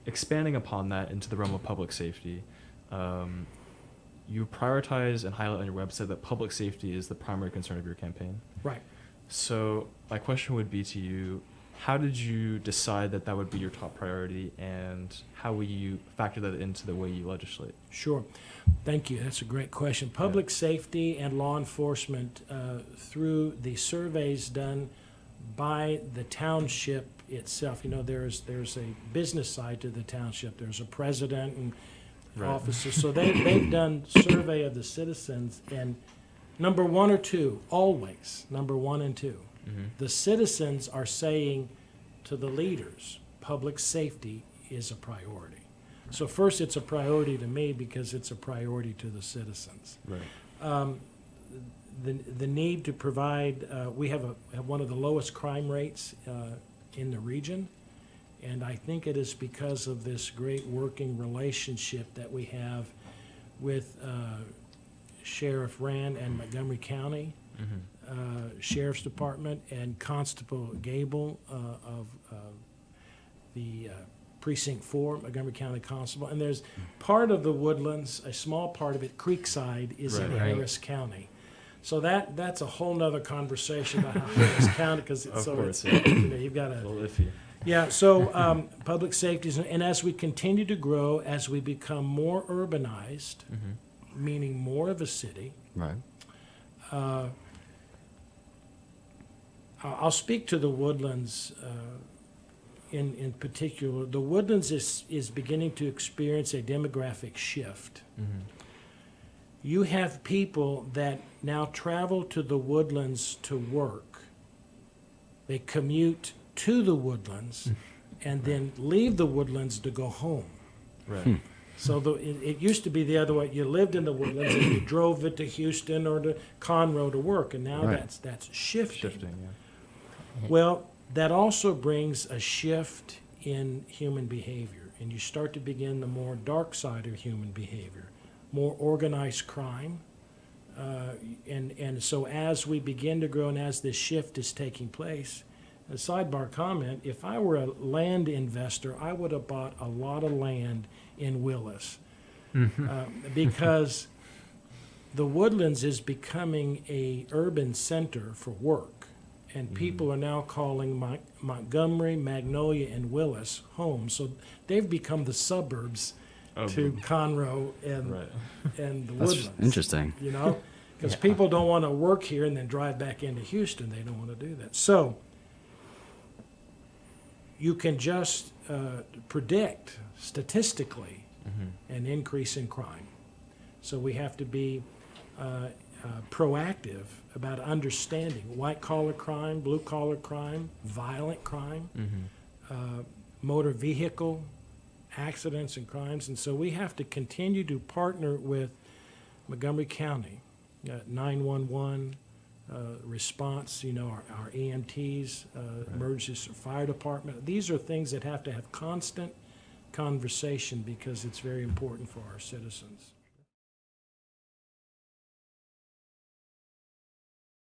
expanding upon that into the realm of public safety, you prioritize and highlight on your website that public safety is the primary concern of your campaign. Right. So my question would be to you, how did you decide that that would be your top priority, and how will you factor that into the way you legislate? Sure. Thank you. That's a great question. Public safety and law enforcement, through the surveys done by the township itself, there's a business side to the township. There's a president and officers. So they've done survey of the citizens, and number one or two, always, number one and two. The citizens are saying to the leaders, public safety is a priority. So first, it's a priority to me because it's a priority to the citizens. Right. The need to provide, we have one of the lowest crime rates in the region, and I think it is because of this great working relationship that we have with Sheriff Rand and Montgomery County. Sheriff's Department and Constable Gable of the Precinct 4, Montgomery County Constable. And there's part of the Woodlands, a small part of it, Creekside, is in Harris County. So that's a whole nother conversation about how Harris County, because you've got a little iffy. Yeah, so public safety, and as we continue to grow, as we become more urbanized, meaning more of a city, Right. I'll speak to the Woodlands in particular. The Woodlands is beginning to experience a demographic shift. You have people that now travel to the Woodlands to work. They commute to the Woodlands and then leave the Woodlands to go home. Right. So it used to be the other way. You lived in the Woodlands and you drove it to Houston or to Conroe to work, and now that's shifting. Well, that also brings a shift in human behavior, and you start to begin the more dark side of human behavior, more organized crime. And so as we begin to grow and as this shift is taking place, a sidebar comment, if I were a land investor, I would have bought a lot of land in Willis because the Woodlands is becoming a urban center for work. And people are now calling Montgomery, Magnolia, and Willis home. So they've become the suburbs to Conroe and the Woodlands. That's interesting. Because people don't want to work here and then drive back into Houston. They don't want to do that. So you can just predict statistically an increase in crime. So we have to be proactive about understanding white-collar crime, blue-collar crime, violent crime, motor vehicle accidents and crimes. And so we have to continue to partner with Montgomery County, 911 response, our EMTs, emergency fire department. These are things that have to have constant conversation because it's very important for our citizens.